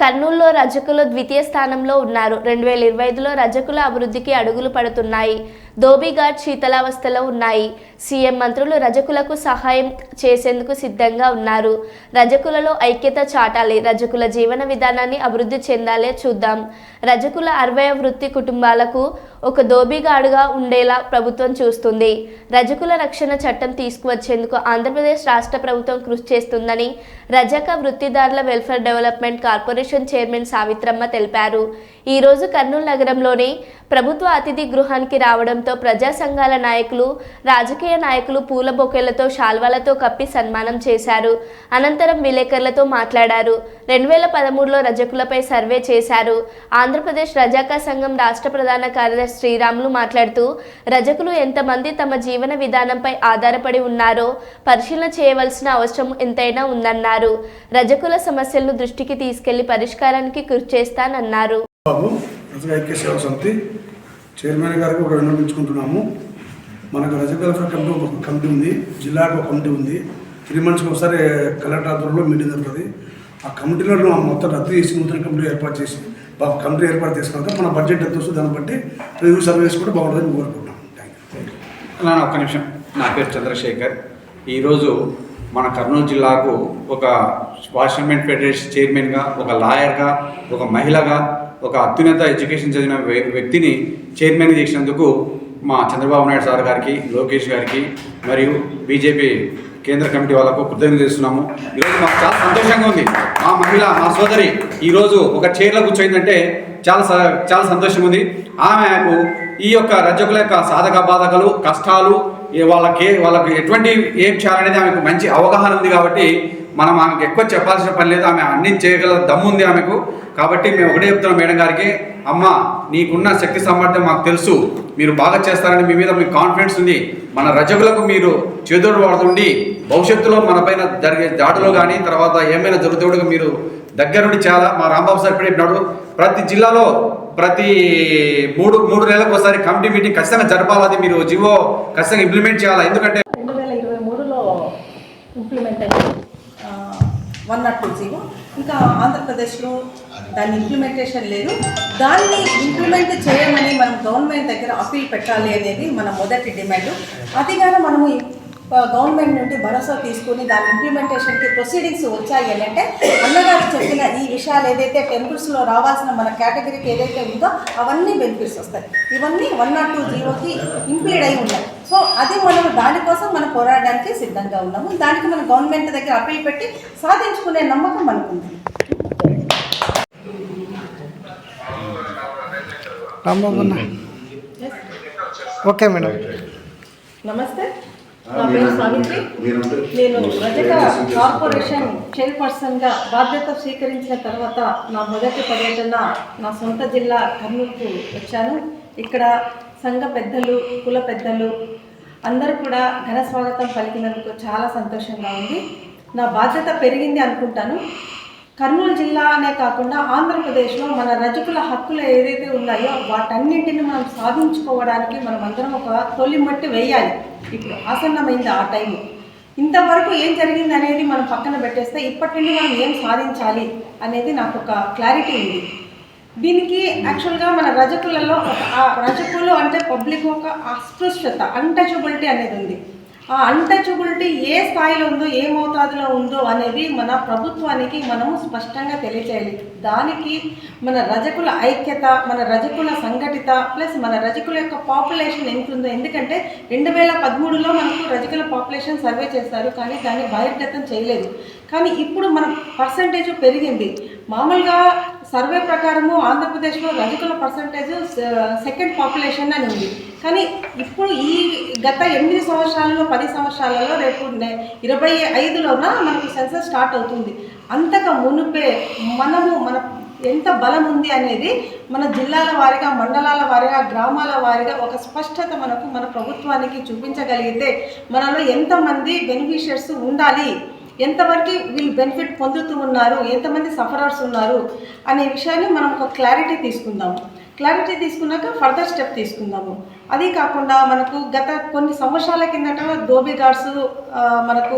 కర్నూలులో రజకులు ద్వితీయ స్థానంలో ఉన్నారు. 2025లో రజకుల అభివృద్ధికి అడుగులు పడుతున్నాయి. ధోబీఘాట్ శీతలావస్థలో ఉన్నాయి. సీఎం మంత్రులు రజకులకు సహాయం చేసేందుకు సిద్ధంగా ఉన్నారు. రజకులలో ఐక్యత చాటాలి. రజకుల జీవన విధానాన్ని అభివృద్ధి చెందాలే చూద్దాం. రజకుల 60 వృత్తి కుటుంబాలకు ఒక ధోబీఘాటుగా ఉండేలా ప్రభుత్వం చూస్తుంది. రజకుల రక్షణ చట్టం తీసుకువచ్చేందుకు ఆంధ్రప్రదేశ్ రాష్ట్ర ప్రభుత్వం కృషి చేస్తుందని రజక వృత్తిదారుల welfare development corporation chairman Savitramma తెలిపారు. ఈ రోజు కర్నూలు నగరంలోని ప్రభుత్వ అతిథి గృహానికి రావడంతో ప్రజా సంఘాల నాయకులు, రాజకీయ నాయకులు పూల బొకేలతో, శాల్వాలతో కప్పి సన్మానం చేశారు. అనంతరం విలేకరులతో మాట్లాడారు. 2013లో రజకులపై సర్వే చేశారు. ఆంధ్రప్రదేశ్ రజాకా సంఘం రాష్ట్ర ప్రధాన కార్యదర్శి శ్రీరాములు మాట్లాడుతూ రజకులు ఎంతమంది తమ జీవన విధానంపై ఆధారపడి ఉన్నారో పరిశీలన చేయవలసిన అవసరం ఎంతైనా ఉందన్నారు. రజకుల సమస్యలను దృష్టికి తీసుకెళ్లి పరిష్కారానికి కృషి చేస్తానన్నారు. ఐక్య సేవా సమితి చైర్మన్ గారికి ఒక విన్నపించుకుంటున్నాము. మనకు రజక వెల్ఫేర్ కమిటీ ఒక కమిటీ ఉంది, జిల్లాకు ఒక కమిటీ ఉంది. 3 monthsకి ఒకసారి కలెక్టర్ ఆధ్వర్యంలో మీటింగ్ జరుగుతుంది. ఆ కమిటీలో మొత్తం రద్దు చేసి నూతన కమిటీ ఏర్పాటు చేసి కమిటీ ఏర్పాటు చేసుకున్నాక మన బడ్జెట్ ఎంత వస్తుంది దాన్ని బట్టి రివ్యూ సర్వీస్ కూడా బాగుంటుందని కోరుకుంటున్నాం. అలా ఒక్క నిమిషం. నా పేరు చంద్రశేఖర్. ఈరోజు మన కర్నూలు జిల్లాకు ఒక వాషర్మెన్ ఫెడరేషన్ చైర్మన్గా, ఒక లాయర్గా, ఒక మహిళగా, ఒక అత్యున్నత ఎడ్యుకేషన్ చదివిన వ్యక్తిని చైర్మన్ చేసినందుకు మా చంద్రబాబు నాయుడు సార్ గారికి, లోకేష్ గారికి మరియు బీజేపీ కేంద్ర కమిటీ వాళ్ళకు కృతజ్ఞతలు చేస్తున్నాము. ఈరోజు మాకు చాలా సంతోషంగా ఉంది. మా మహిళ, మా సోదరి ఈరోజు ఒక చైర్లో కూర్చోయిందంటే చాలా సంతోషం ఉంది. ఆమెకు ఈ యొక్క రజకుల యొక్క సాధక బాధకలు, కష్టాలు, వాళ్ళకి ఎటువంటి ఏం చేయాలనేది ఆమెకు మంచి అవగాహన ఉంది. కాబట్టి మనం ఆమెకు ఎక్కువ చెప్పాల్సిన పని లేదు. ఆమె అన్ని చేయగల దమ్ము ఉంది ఆమెకు. కాబట్టి మేము ఒకటే చెప్తున్నాం మేడం గారికి, అమ్మ నీకున్న శక్తి సామర్థ్యం మాకు తెలుసు, మీరు బాగా చేస్తారని మీ మీద మీకు కాన్ఫిడెన్స్ ఉంది. మన రజకులకు మీరు చేదోడు వాడుతుండి భవిష్యత్తులో మన పైన జరిగే దాడులో కానీ తర్వాత ఏమైనా జరుగుతుండగా మీరు దగ్గరుండి చాలా మా రాంబాబు సార్ ఇప్పుడు చెప్పినాడు, ప్రతి జిల్లాలో ప్రతి మూడు నెలలకు ఒకసారి కమిటీ మీటింగ్ ఖచ్చితంగా జరపాలి. అది మీరు జీవో ఖచ్చితంగా ఇంప్లిమెంట్ చేయాలి. ఎందుకంటే 2023లో ఇంప్లిమెంట్ అయ్యింది 102 ఇంకా ఆంధ్రప్రదేశ్లో దాని ఇంప్లిమెంటేషన్ లేదు. దాన్ని ఇంప్లిమెంట్ చేయమని మనం గవర్నమెంట్ దగ్గర అప్పీల్ పెట్టాలి అనేది మన మొదటి డిమాండ్. అదిగానే మనము గవర్నమెంట్ నుండి భరోసా తీసుకుని దాని ఇంప్లిమెంటేషన్కి ప్రొసీడింగ్స్ వచ్చాయి అని అంటే అన్నగారు చెప్పిన ఈ విషయాలు ఏదైతే టెంపుల్స్లో రావాల్సిన మన కేటగిరీకి ఏదైతే ఉందో అవన్నీ బెనిఫిట్స్ వస్తాయి. ఇవన్నీ 102కి ఇంప్లీడ్ అయి ఉన్నాయి. సో అది మనం దానికోసం మనం పోరాడడానికి సిద్ధంగా ఉన్నాము. దానికి మనం గవర్నమెంట్ దగ్గర అప్పీల్ పెట్టి సాధించుకునే నమ్మకం మనకుంది. Okay madam. నమస్తే, నా పేరు సావిత్రి. నేను రజక కార్పొరేషన్ చైర్పర్సన్గా బాధ్యత స్వీకరించిన తర్వాత నా మొదటి పర్యటన నా సొంత జిల్లా కర్నూలుకు వచ్చాను. ఇక్కడ సంఘ పెద్దలు, కుల పెద్దలు అందరూ కూడా ఘన స్వాగతం పలికినందుకు చాలా సంతోషంగా ఉంది. నా బాధ్యత పెరిగింది అనుకుంటాను. కర్నూలు జిల్లా అనే కాకుండా ఆంధ్రప్రదేశ్లో మన రజకుల హక్కులు ఏదైతే ఉన్నాయో వాటన్నింటిని మనం సాధించుకోవడానికి మనం అందరం ఒక తొలి మట్టి వేయాలి. ఇప్పుడు ఆసన్నమైంది ఆ టైము. ఇంతవరకు ఏం జరిగింది అనేది మనం పక్కన పెట్టేస్తే ఇప్పటి నుండి మనం ఏం సాధించాలి అనేది నాకు ఒక క్లారిటీ ఉంది. దీనికి యాక్చువల్గా మన రజకులలో రజకులు అంటే పబ్లిక్ ఒక అస్పృశ్యత, అన్టచబిలిటీ అనేది ఉంది. ఆ అన్టచబిలిటీ ఏ స్థాయిలో ఉందో, ఏ మోతాదులో ఉందో అనేది మన ప్రభుత్వానికి మనము స్పష్టంగా తెలియచేయాలి. దానికి మన రజకుల ఐక్యత, మన రజకుల సంఘటిత ప్లస్ మన రజకుల యొక్క పాపులేషన్ ఎంత ఉందో. ఎందుకంటే 2013లో మనకు రజకుల పాపులేషన్ సర్వే చేస్తారు, కానీ దాన్ని బహిర్గతం చేయలేదు. కానీ ఇప్పుడు మన పర్సంటేజ్ పెరిగింది. మామూలుగా సర్వే ప్రకారము ఆంధ్రప్రదేశ్లో రజకుల పర్సంటేజ్ 2nd పాపులేషన్ అని ఉంది. కానీ ఇప్పుడు ఈ గత 8 సంవత్సరాలలో 10 సంవత్సరాలలో రేపు 25లోన మనకు సెన్సస్ స్టార్ట్ అవుతుంది. అంతగా మునుపే మన ఎంత బలం ఉంది అనేది మన జిల్లాల వారీగా, మండలాల వారీగా, గ్రామాల వారీగా ఒక స్పష్టత మన ప్రభుత్వానికి చూపించగలిగితే మనలో ఎంతమంది బెనిఫిషియర్స్ ఉండాలి, ఎంతవరకు వీళ్ళు బెనిఫిట్ పొందుతూ ఉన్నారు, ఎంతమంది సఫరర్స్ ఉన్నారు అనే విషయాన్ని మనం ఒక క్లారిటీ తీసుకుందాము. క్లారిటీ తీసుకున్నాక ఫర్దర్ స్టెప్ తీసుకుందాము. అది కాకుండా మనకు గత కొన్ని సంవత్సరాల కిందట ధోబీఘాట్స్ మనకు